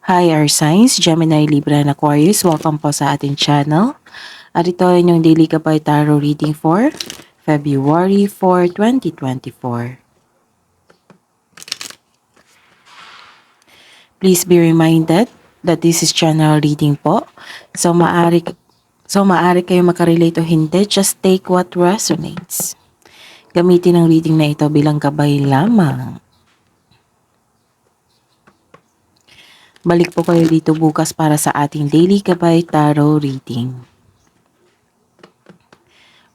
Hi, our signs, Gemini, Libra, and Aquarius. Welcome po sa ating channel. At ito ay inyong Daily Gabay Tarot reading for February 4, 2024. Please be reminded that this is general reading po. So maaari kayo makarelate o hindi. Just take what resonates. Gamitin ang reading na ito bilang gabay lamang. Balik po kayo dito bukas para sa ating Daily Gabay Tarot reading.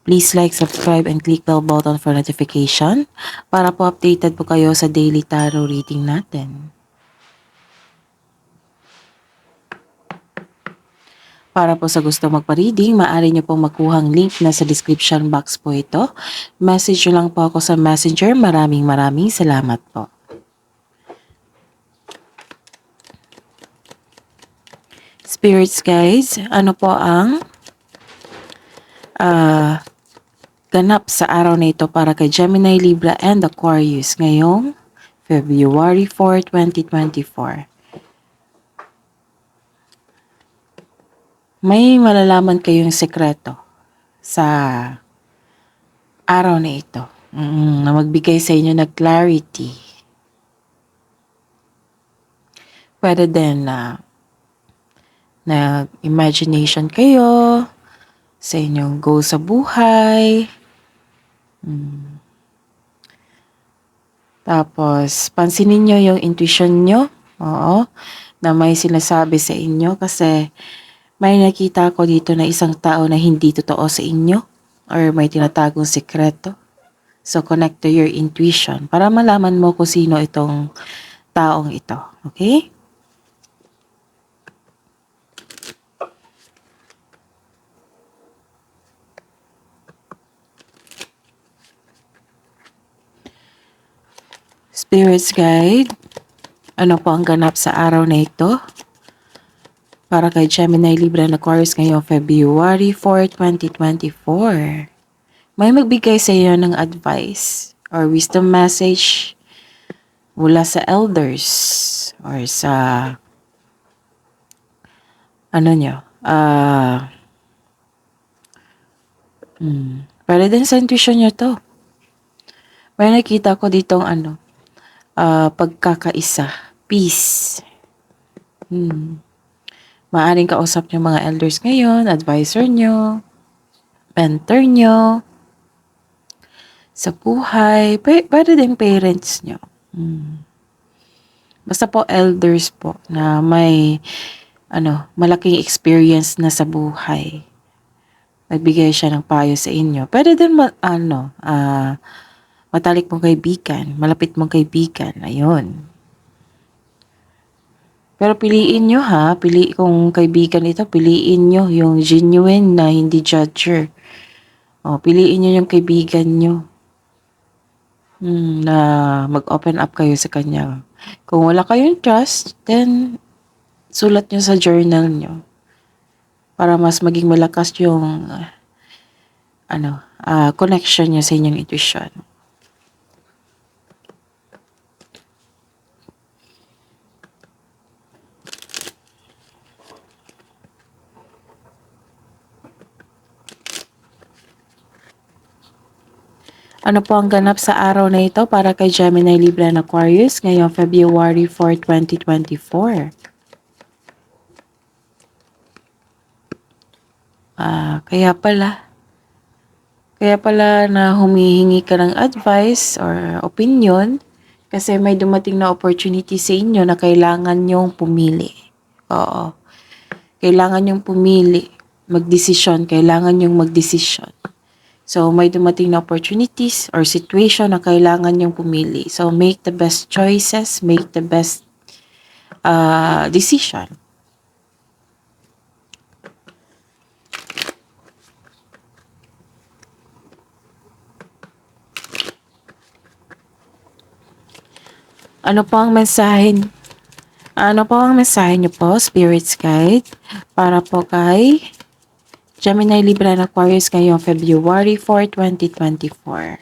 Please like, subscribe, and click bell button for notification para po updated po kayo sa daily tarot reading natin. Para po sa gusto magpa-reading, maaari nyo pong makuhang link na sa description box po ito. Message nyo lang po ako sa Messenger. Maraming salamat po. Spirits guys, ano po ang ganap sa araw na ito para kay Gemini, Libra, and Aquarius ngayong February 4, 2024. May malalaman kayong sekreto sa araw na ito na magbigay sa inyo ng clarity. Pwede din na imagination kayo sa inyong goal sa buhay. Tapos, pansinin nyo yung intuition nyo. Oo, na may sinasabi sa inyo kasi may nakita ko dito na isang tao na hindi totoo sa inyo or may tinatagong sekreto. So, connect to your intuition para malaman mo kung sino itong taong ito. Okay? Spirits Guide, ano po ang ganap sa araw na ito? Para kay Gemini, Libra, and Aquarius ngayong February 4, 2024. May magbigay sa iyo ng advice or wisdom message mula sa elders or sa pwede din sa intuition nyo to. May nakita ko ditong pagkakaisa, peace. Maaring kausap nyo mga elders ngayon, advisor nyo, mentor nyo, sa buhay, pwede din parents nyo. Basta po elders po na may malaking experience na sa buhay. Nagbigay siya ng payo sa inyo. Pwede din matalik mong kaibigan, malapit mong kaibigan, ayun. Pero piliin nyo kung kaibigan ito, piliin nyo yung genuine na hindi judger. Piliin nyo yung kaibigan nyo na mag-open up kayo sa kanya. Kung wala kayong trust, then sulat nyo sa journal nyo para mas maging malakas yung connection nyo sa inyong intuition. Ano po ang ganap sa araw na ito para kay Gemini, Libra, and Aquarius ngayong February 4, 2024? Kaya pala na humihingi ka ng advice or opinion kasi may dumating na opportunity sa inyo na kailangan nyong pumili. Oo. Kailangan nyong pumili, kailangan nyong magdesisyon. So, may dumating na opportunities or situation na kailangan nyong pumili. So, make the best choices, make the best decision. Ano po ang mensahe niyo po, Spirits Guide, para po kay Gemini, Libra, and Aquarius ngayong February 4, 2024?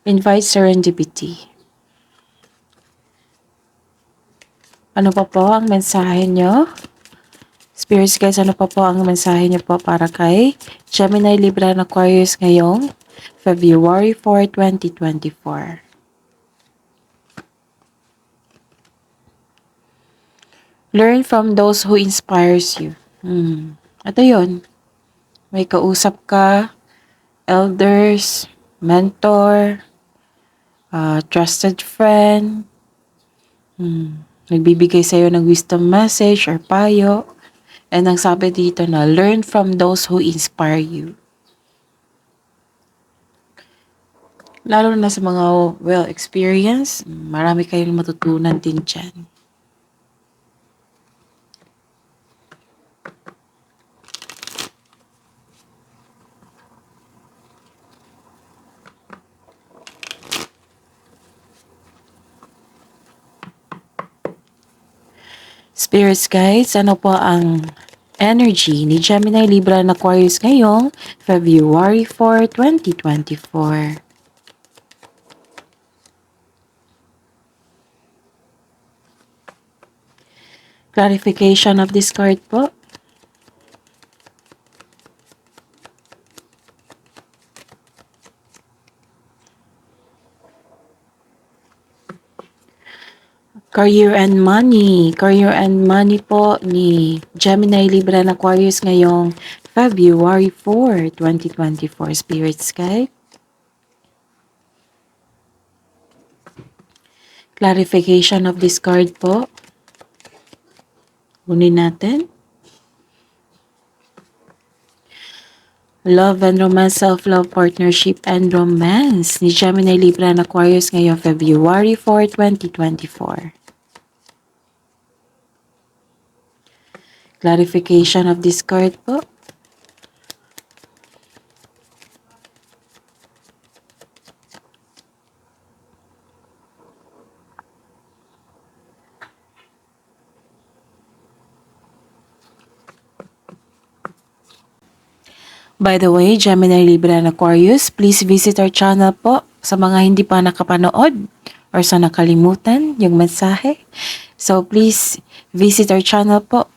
Invite serendipity. Ano pa po ang mensahe nyo? Spirits guys, ano pa po ang mensahe nyo po para kay Gemini, Libra, and Aquarius ngayong February 4, 2024? Learn from those who inspires you. Ito yun. May kausap ka, elders, mentor, trusted friend, nagbibigay sa'yo ng wisdom message or payo. And ang sabi dito na, learn from those who inspire you. Lalo na sa mga well-experienced, marami kayong matutunan din dyan. Spirits guides, ano po ang energy ni Gemini, Libra, and Aquarius ngayong February 4, 2024? Clarification of this card po. Career and money. Career and money po ni Gemini, Libra, and Aquarius ngayong February 4, 2024. Spirits guide. Clarification of this card po. Kunin natin. Love and romance, self-love, partnership, and romance ni Gemini, Libra, and Aquarius ngayong February 4, 2024. Clarification of this card po. By the way, Gemini, Libra, and Aquarius, please visit our channel po sa mga hindi pa nakapanood or sa nakalimutan yung mensahe. So please visit our channel po.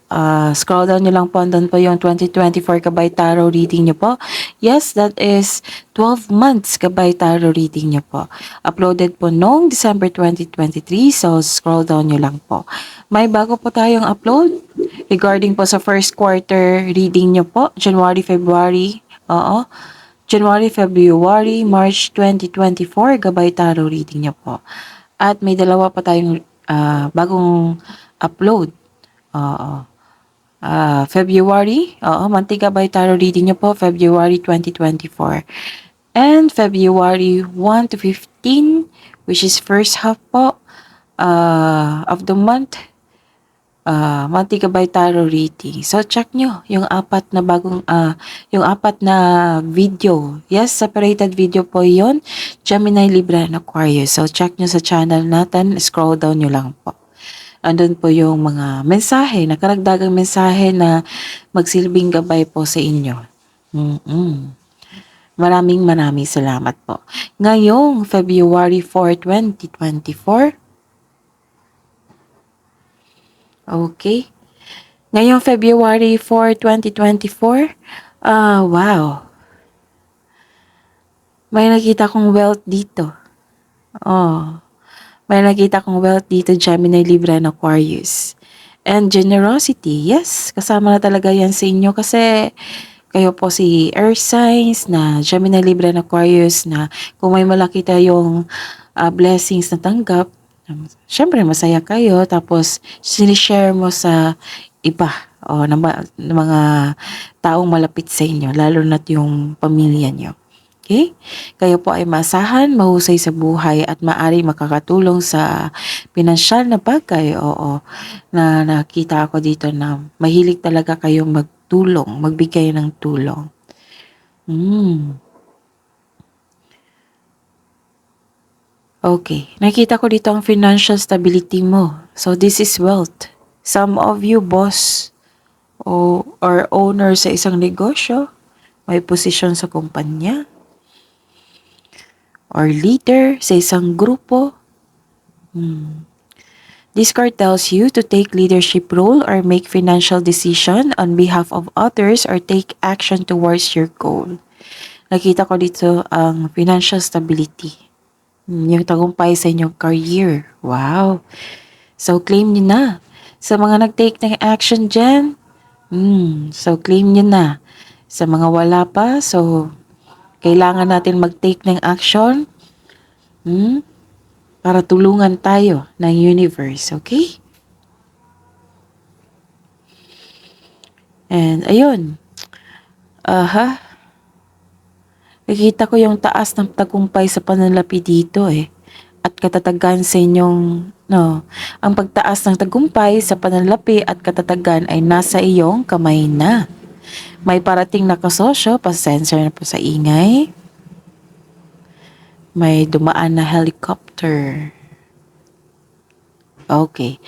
Scroll down nyo lang po, andun po yung 2024 Gabay Tarot reading nyo po. Yes, that is 12 months Gabay Tarot reading nyo po. Uploaded po noong December 2023, so scroll down nyo lang po. May bago po tayong upload regarding po sa first quarter reading nyo po, January, February, January, February, March 2024, Gabay Tarot reading nyo po. At may dalawa pa tayong bagong upload. February, Mantika by Tarot reading nyo po, February 2024. And February 1 to 15, which is first half po of the month, Mantika by Tarot reading. So check nyo yung apat na yung apat na video. Yes, separated video po yon, Gemini, Libra, and Aquarius. So check nyo sa channel natin, scroll down nyo lang po. Andun po yung mga mensahe, nakaragdagang mensahe na magsilbing gabay po sa inyo. Maraming salamat po. Ngayong February 4, 2024. Okay. Ngayong February 4, 2024. Wow. May nakita kong wealth dito. May nakita kong wealth dito, Gemini, Libra, and Aquarius. And generosity, yes, kasama na talaga yan sa inyo kasi kayo po si Earth signs na Gemini, Libra, and Aquarius na kung may malaki tayong blessings na tanggap, syempre masaya kayo, tapos sinishare mo sa iba o ng mga taong malapit sa inyo, lalo na yung pamilya nyo. Okay? Kayo po ay maasahan, mahusay sa buhay at maaari makakatulong sa pinansyal na bagay. Oo, na nakita ako dito na mahilig talaga kayong magtulong, magbigay ng tulong. Okay, nakita ko dito ang financial stability mo. So this is wealth. Some of you, boss or owner sa isang negosyo, may posisyon sa kumpanya, or leader sa isang grupo. This card tells you to take leadership role or make financial decision on behalf of others or take action towards your goal. Nakita ko dito ang financial stability. Yung tagumpay sa inyong career. Wow. So, claim nyo na. Sa mga nag-take ng action dyan, so claim nyo na. Sa mga wala pa, so kailangan natin mag-take ng action para tulungan tayo ng universe, okay? And ayun, nakikita ko yung taas ng tagumpay sa pananalapi dito at katatagan sa inyong, ang pagtaas ng tagumpay sa pananalapi at katatagan ay nasa iyong kamay na. May parating na kasosyo, pasensya na po sa ingay. May dumaan na helicopter. Okay.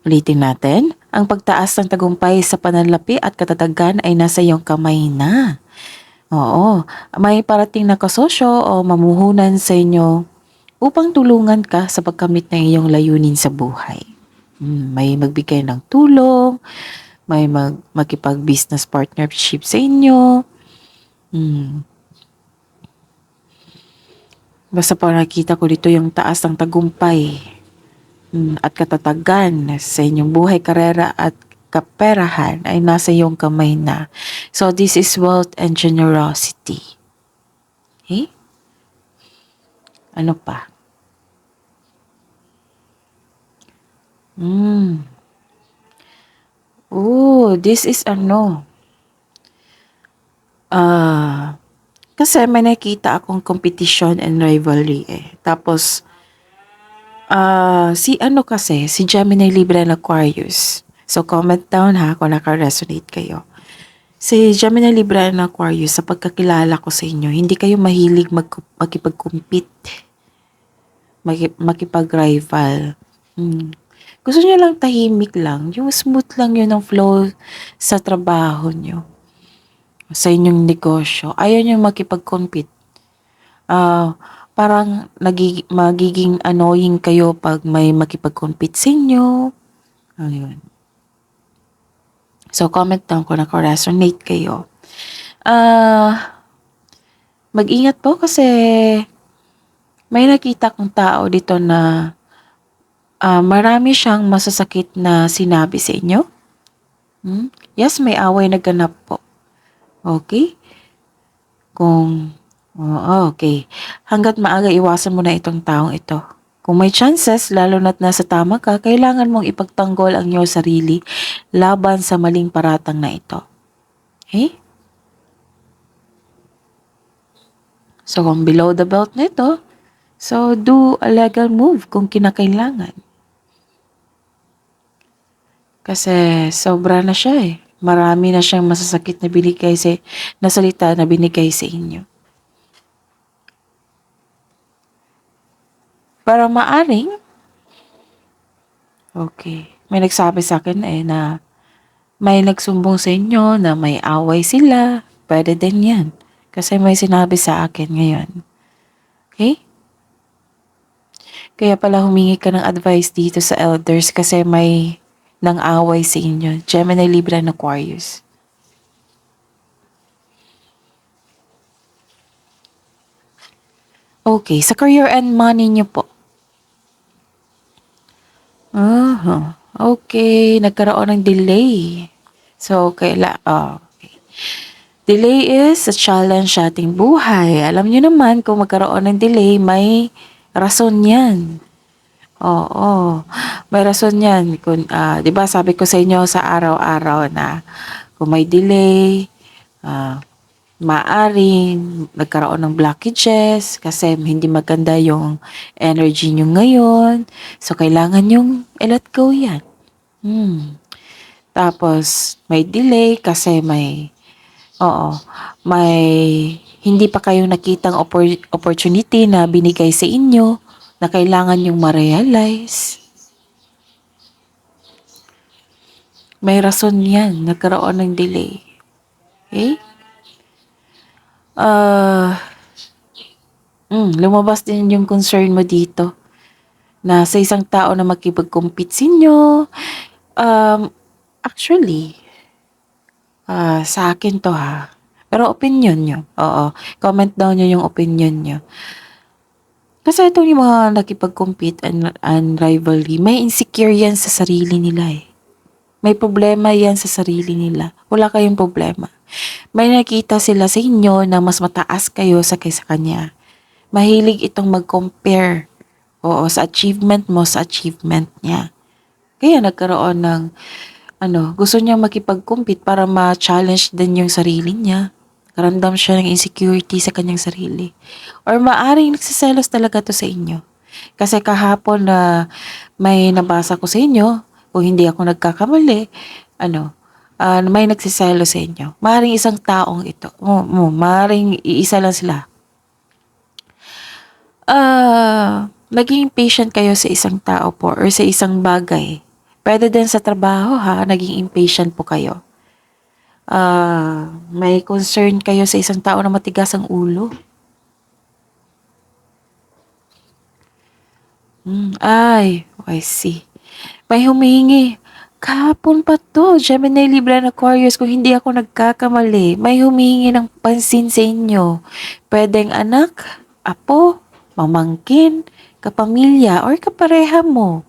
Ulitin natin. Ang pagtaas ng tagumpay sa pananalapi at katatagan ay nasa iyong kamay na. Oo. May parating na kasosyo o mamuhunan sa inyo upang tulungan ka sa pagkamit ng iyong layunin sa buhay. May magbigay ng tulong, may makipag-business partnership sa inyo. Basta po nakita ko dito yung taas ng tagumpay at katatagan sa inyong buhay, karera at kaperahan ay nasa iyong kamay na. So this is wealth and generosity. Okay? Ano pa? Oh, this is kasi may nakita akong competition and rivalry Tapos, si Gemini, Libra, and Aquarius. So, comment down kung naka-resonate kayo. Si Gemini, Libra, and Aquarius, sa pagkakilala ko sa inyo, hindi kayo mahilig makipag-compete, makipag-rival. Gusto niyo lang tahimik lang, yung smooth lang yun ang flow sa trabaho niyo, sa inyong negosyo. Ayaw niyo makipag-compete. Parang magiging annoying kayo pag may makipag-compete sa inyo. Ayun. So, comment down kung naka-resonate kayo. Mag-ingat po kasi may nakita kong tao dito na marami siyang masasakit na sinabi sa inyo. Yes, may away na ganap po. Okay? Okay. Hanggat maaga, iwasan mo na itong taong ito. Kung may chances, lalo na't nasa tama ka, kailangan mong ipagtanggol ang iyong sarili laban sa maling paratang na ito. Okay? So, kung below the belt nito, so do a legal move kung kinakailangan. Kasi sobra na siya Marami na siyang masasakit na salita na binigay sa inyo. Para maaring, okay, may nagsabi sa akin na may nagsumbong sa inyo na may away sila. Pwede din yan. Kasi may sinabi sa akin ngayon. Okay? Kaya pala humingi ka ng advice dito sa elders kasi may nang away sa inyo. Gemini, Libra, and Aquarius. Okay, sa career and money niyo po. Okay, nagkaroon ng delay. So, okay. Delay is a challenge sa ating buhay. Alam niyo naman, kung magkaroon ng delay, may rason yan. Oo, may rason yan. Kung, di ba sabi ko sa inyo sa araw-araw na kung may delay, maaring nagkaroon ng blockages kasi hindi maganda yung energy nyo ngayon. So, kailangan yung i-let go yan. Tapos, may delay kasi may hindi pa kayong nakitang opportunity na binigay sa inyo na kailangan yung ma-realize. May rason yan, nagkaroon ng delay. Okay? Lumabas din yung concern mo dito na sa isang tao na makipag-compete sa inyo. Actually, sa akin 'to ha, pero opinyon niyo, oo. Comment down niyo yung opinyon niyo. Kasi itong yung mga nakipag-compete and rivalry, may insecure yan sa sarili nila eh. May problema yan sa sarili nila. Wala kayong problema. May nakita sila sa inyo na mas mataas kayo sa kaysa kanya. Mahilig itong mag-compare. Oo, sa achievement mo, sa achievement niya. Kaya nagkaroon ng gusto niya makipag-compete para ma-challenge din yung sarili niya. Karamdam siya ng insecurity sa kanyang sarili. Or maaring nagsiselos talaga to sa inyo. Kasi kahapon na may nabasa ko sa inyo, kung hindi ako nagkakamali, may nagsiselos sa inyo. Maaring isang taong ito. Maaring iisa lang sila. Naging impatient kayo sa isang tao po or sa isang bagay. Pwede din sa trabaho ha, naging impatient po kayo. May concern kayo sa isang tao na matigas ang ulo. I see. May humihingi. Kahapon pa to, Gemini, Libra, and Aquarius, kung hindi ako nagkakamali. May humihingi ng pansin sa inyo. Pwedeng anak, apo, mamangkin, kapamilya, or kapareha mo.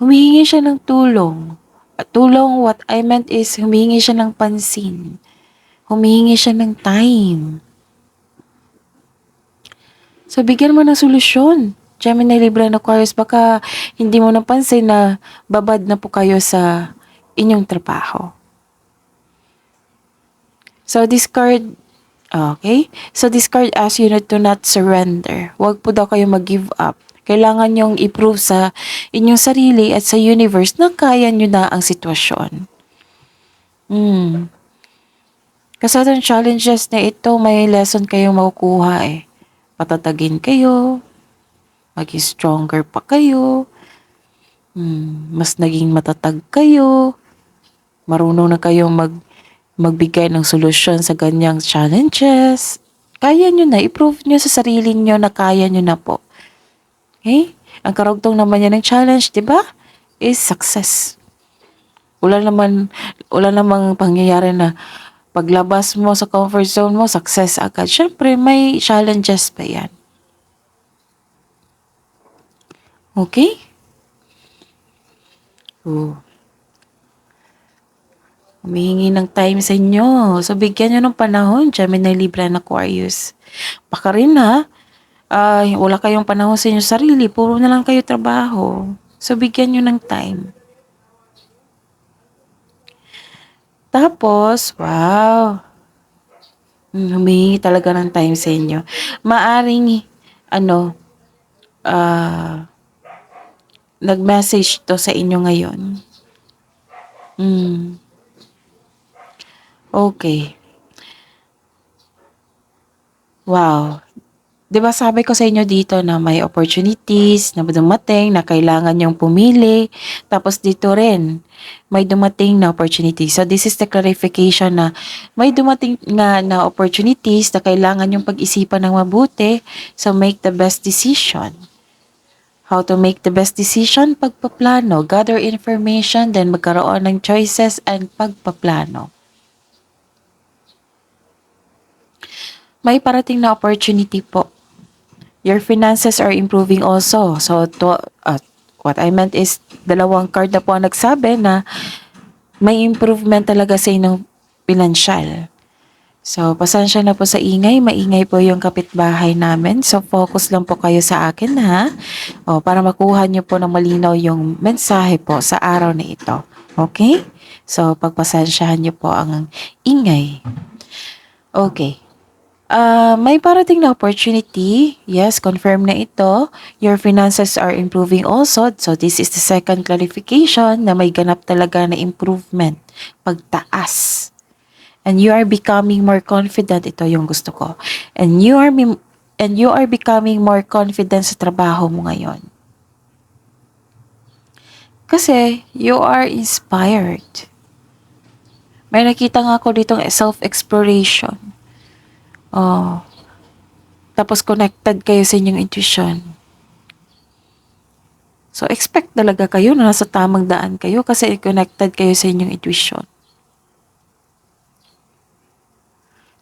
Humihingi siya ng tulong. Tulong, what I meant is, humihingi siya ng pansin. Humihingi siya ng time. So, bigyan mo ng solusyon. Gemini, Libra, and Aquarius, baka hindi mo napansin na babad na po kayo sa inyong trabaho. So, this card asks you to not surrender. Huwag po daw kayo mag-give up. Kailangan nyong i-prove sa inyong sarili at sa universe na kaya nyo na ang sitwasyon. Kasi itong challenges na ito, may lesson kayong makukuha eh. Patatagin kayo, maging stronger pa kayo, mas naging matatag kayo, marunong na kayong magbigay ng solusyon sa ganyang challenges. Kaya nyo na, i-prove nyo sa sarili nyo na kaya nyo na po. Okay? Ang karugtong naman yan ng challenge, di ba? Is success. Wala namang pangyayari na paglabas mo sa comfort zone mo, success agad. Syempre, may challenges pa yan. Okay? Humihingi ng time sa inyo. So, bigyan nyo ng panahon, Gemini, Libra, and Aquarius. Baka rin ha, wala kayong panahon sa inyong sarili. Puro na lang kayo trabaho. So, bigyan nyo ng time. Tapos, wow. Humihingi talaga ng time sa inyo. Maaring, nag-message to sa inyo ngayon. Okay. Wow. 'Di ba sabi ko sa inyo dito na may opportunities na dumating na kailangan niyong pumili. Tapos dito rin, may dumating na opportunity. So this is the clarification na may dumating na opportunities na kailangan niyong pag-isipan ng mabuti. So make the best decision. How to make the best decision? Pagpaplano. Gather information, then magkaroon ng choices and pagpaplano. May parating na opportunity po. Your finances are improving also. So, what I meant is, dalawang card na po ang nagsabi na may improvement talaga sa inyong pinansyal. So, pasensya na po sa ingay. Maingay po yung kapitbahay namin. So, focus lang po kayo sa akin ha. Para makuha nyo po ng malinaw yung mensahe po sa araw na ito. Okay? So, pagpasensyahan nyo po ang ingay. Okay. May parating na opportunity. Yes, confirm na ito. Your finances are improving also. So, this is the second clarification na may ganap talaga na improvement. Pagtaas. And you are becoming more confident. Ito yung gusto ko. And you are becoming more confident sa trabaho mo ngayon. Kasi, you are inspired. May nakita nga ako ditong self-exploration. Tapos connected kayo sa inyong intuition. So, expect talaga kayo na nasa tamang daan kayo kasi connected kayo sa inyong intuition.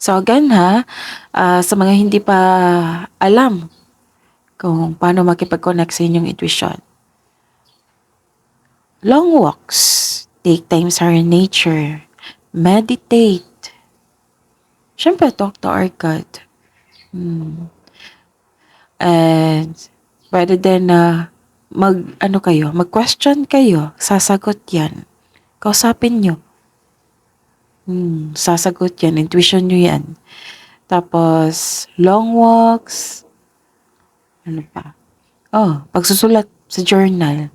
So, again ha, sa mga hindi pa alam kung paano makipag-connect sa inyong intuition, long walks, take time sa nature, meditate, syempre talk to our God. And pwede din na mag-question kayo, sasagot yan. Kausapin nyo. Sasagot yan, intuition nyo yan. Tapos, long walks, ano pa? Pagsusulat sa journal.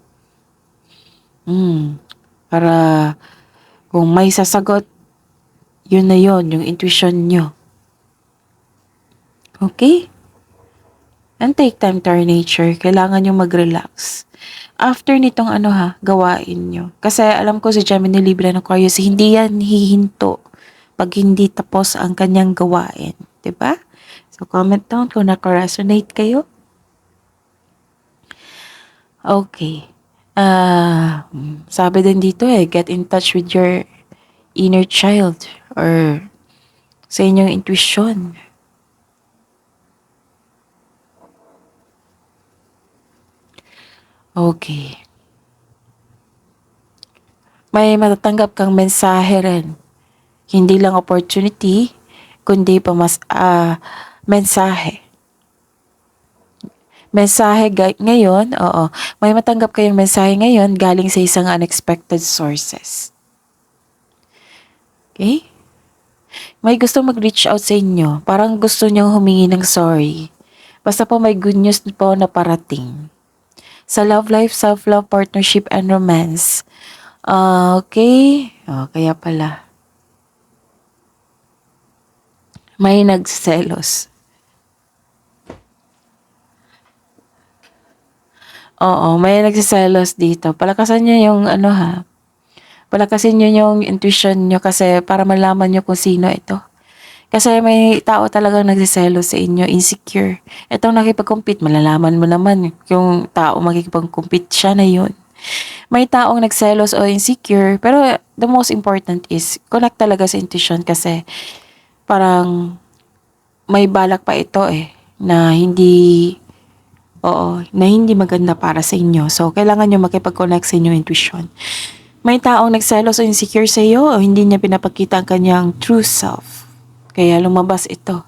Para kung may sasagot, yun na yun, yung intuition nyo. Okay? And take time to our nature. Kailangan nyo mag-relax. After nitong gawain nyo. Kasi alam ko si Gemini, Libra, and Aquarius, hindi yan hihinto pag hindi tapos ang kanyang gawain. 'Di ba? So, comment down kung naka-resonate kayo. Okay. Sabi din dito get in touch with your inner child or sa inyong intuition. Okay. May matatanggap kang mensahe rin. Hindi lang opportunity, kundi mensahe. Mensahe ngayon, may matanggap kayong mensahe ngayon galing sa isang unexpected sources. Okay? May gusto mag-reach out sa inyo. Parang gusto niyang humingi ng sorry. Basta po may good news po na parating. Sa love life, self-love, partnership, and romance. Okay? Kaya pala. May nagselos. May nagsiselos dito. Palakasan niyo yung palakasin niyo yung intuition niyo kasi para malaman niyo kung sino ito. Kasi may tao talagang nagsiselos sa inyo, insecure. Itong nakipag-compete, malalaman mo naman yung tao makikipag-compete, siya na yun. May taong nagselos o insecure, pero the most important is connect talaga sa intuition kasi parang may balak pa ito na hindi maganda para sa inyo. So, kailangan nyo makipag-connect sa inyong intuition. May taong nagselos o insecure sa iyo o hindi niya pinapakita ang kanyang true self. Kaya lumabas ito.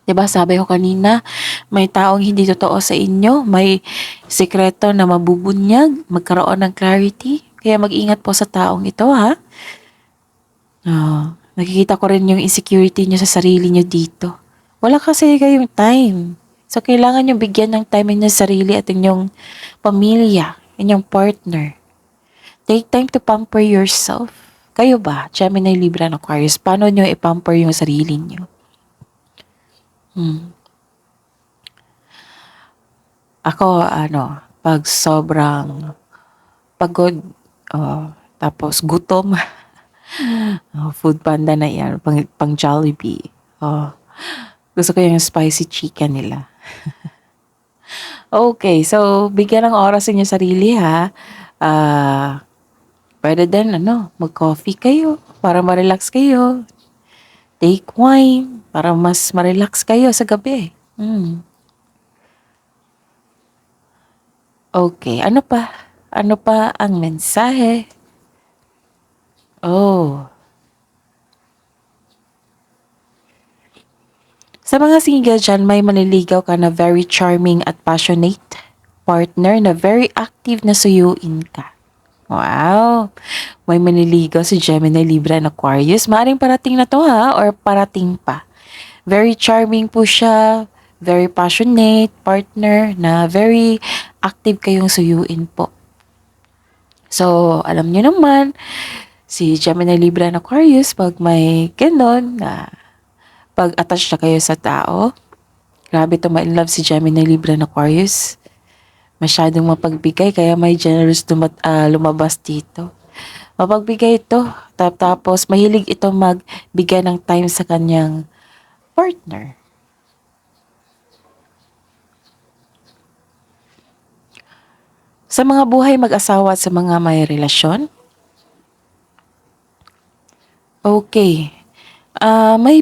'Di ba sabi ko kanina, may taong hindi totoo sa inyo, may sikreto na mabubunyag, magkaroon ng clarity. Kaya mag-ingat po sa taong ito, ha? Nakikita ko rin yung insecurity niyo sa sarili niyo dito. Wala kasi kayong time. So, kailangan nyo bigyan ng time inyong sarili at inyong pamilya, inyong partner. Take time to pamper yourself. Kayo ba, Gemini, Libra, and Aquarius, paano nyo i-pamper yung sarili nyo? Ako, pag sobrang pagod, tapos gutom, food panda na yan, pang Jollibee. Gusto ko yung spicy chicken nila. Okay, so bigyan ng oras inyo sarili ha. Pwede din mag-coffee kayo para ma-relax kayo. Take wine para mas ma-relax kayo sa gabi. Okay, ano pa? Ano pa ang mensahe? Sa mga single dyan, may manliligaw ka na very charming at passionate partner na very active na suyuin ka. Wow! May manliligaw si Gemini, Libra, and Aquarius. Maaring parating na to or parating pa. Very charming po siya, very passionate partner na very active kayong suyuin po. So, alam niyo naman, si Gemini, Libra, and Aquarius, pag may ganon na pag-attach na kayo sa tao, grabe to ma-inlove si Gemini, Libra, and Aquarius. Masyadong mapagbigay kaya may generous lumabas dito. Mapagbigay ito. Tapos mahilig ito magbigay ng time sa kanyang partner. Sa mga buhay mag-asawa at sa mga may relasyon? Okay. May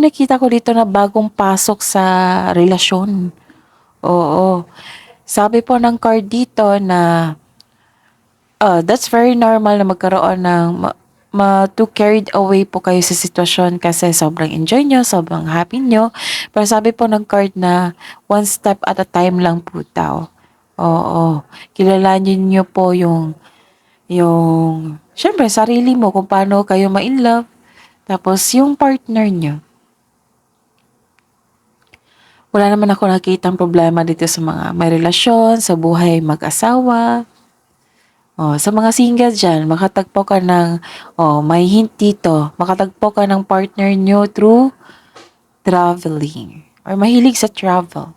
nakita ko dito na bagong pasok sa relasyon. Oo. Sabi po ng card dito na that's very normal na magkaroon ng too carried away po kayo sa sitwasyon kasi sobrang enjoy nyo, sobrang happy nyo. Pero sabi po ng card na one step at a time lang po daw. Oo. Kilalanin nyo po syempre, sarili mo kung paano kayo ma-in love. Tapos, yung partner nyo. Wala naman ako nakitang problema dito sa mga may relasyon, sa buhay mag-asawa. Sa mga single dyan, makatagpo ka ng, may hint dito, makatagpo ka ng partner nyo through traveling. Or mahilig sa travel.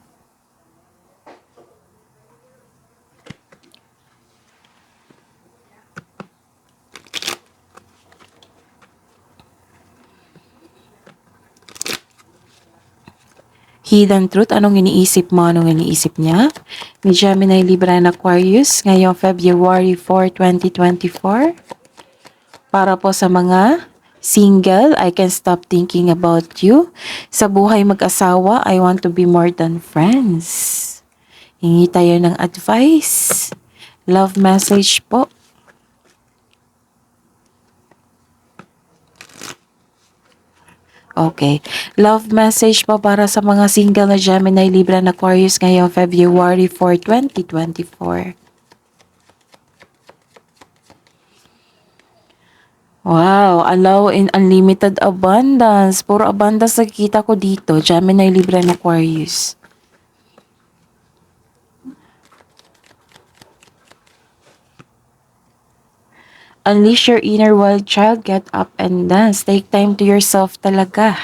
Hidden truth, anong iniisip mo, anong iniisip niya? May Gemini, Libra, and Aquarius ngayong February 4, 2024. Para po sa mga single, I can stop thinking about you. Sa buhay mag-asawa, I want to be more than friends. Hingi tayo ng advice. Love message po. Okay. Love message po para sa mga single na Gemini, Libra, and Aquarius ngayong February 4, 2024. Wow, allow in unlimited abundance. Puro abundance nakikita ko dito. Gemini, Libra, and Aquarius. Unleash your inner wild child. Get up and dance. Take time to yourself talaga.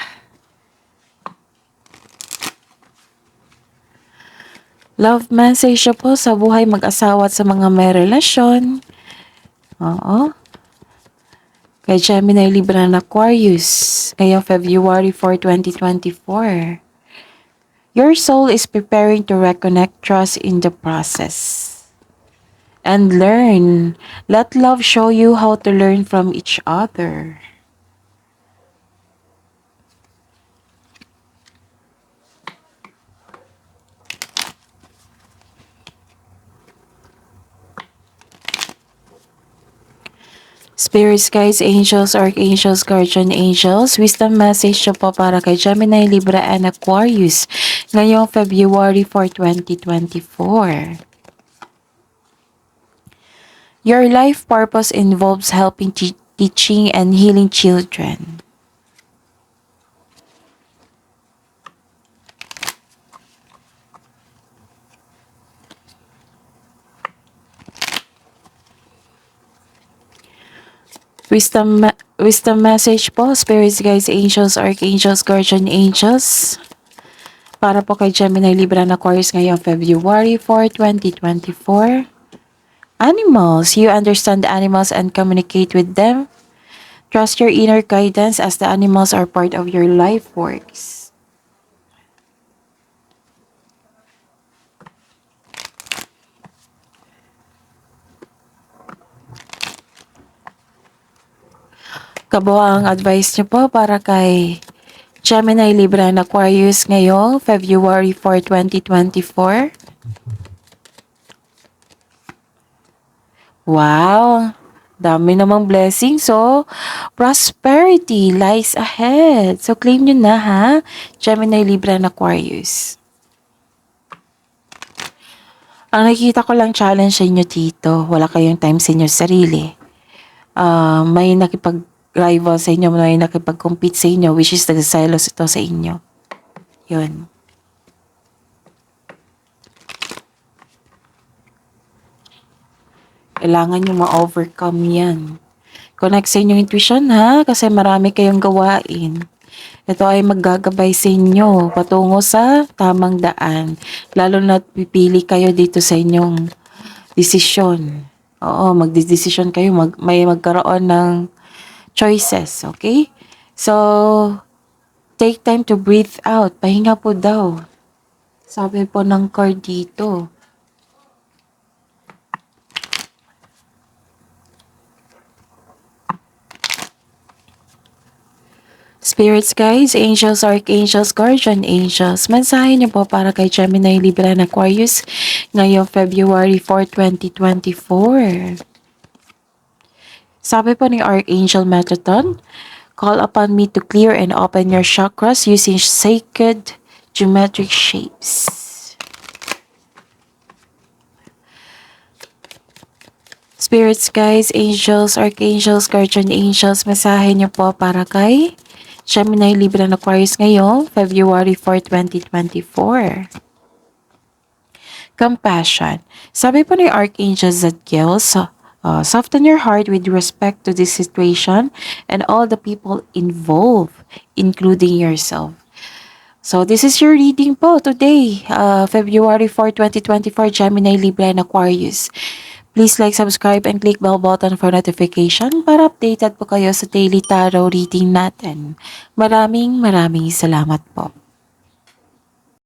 Love message po sa buhay mag-asawa at sa mga may relasyon. Oo. Kay Gemini, Libra, and Aquarius. Ngayong February 4, 2024. Your soul is preparing to reconnect, trust in the process. And learn. Let love show you how to learn from each other. Spirits, guides, angels, archangels, guardian angels, wisdom message nyo po para kay Gemini, Libra, and Aquarius ngayong February 4, 2024. Your life purpose involves helping, teaching, and healing children. Wisdom message po, spirits, guides, angels, archangels, guardian angels. Para po kay Gemini, Libra, and Aquarius ngayong February 4, 2024. Animals, you understand the animals and communicate with them. Trust your inner guidance as the animals are part of your life works. Kabuang advice niyo po para kay Gemini, Libra, and Aquarius ngayong February 4, 2024. Wow! Dami namang blessings. So, prosperity lies ahead. So, claim nyo na ha, Gemini, Libra, and Aquarius. Ang nakikita ko lang challenge sa inyo dito, wala kayong time sa inyo sarili. May nakipag-rival sa inyo, may nakipag-compete sa inyo, which is nagsiselos ito sa inyo. Yun. Kailangan nyo ma-overcome yan. Connect sa inyong intuition ha, kasi marami kayong gawain. Ito ay maggagabay sa inyo patungo sa tamang daan. Lalo na pipili kayo dito sa inyong desisyon. Oo, magdidesisyon kayo, may magkaroon ng choices, okay? So, take time to breathe out. Pahinga po daw. Sabi po ng card dito. Spirits guides, angels, archangels, guardian angels, mensahe niyo po para kay Gemini, Libra, and Aquarius ngayong February 4, 2024. Sabi po ni Archangel Metatron, call upon me to clear and open your chakras using sacred geometric shapes. Spirits guides, angels, archangels, guardian angels, mensahe niyo po para kay Gemini, Libra, and Aquarius ngayong February 4, 2024. Compassion. Sabi po ni Archangel Zadkiel, soften your heart with respect to this situation and all the people involved, including yourself. So this is your reading po today, February 4, 2024, Gemini, Libra, and Aquarius. Please like, subscribe, and click bell button for notification para updated po kayo sa daily tarot reading natin. Maraming salamat po.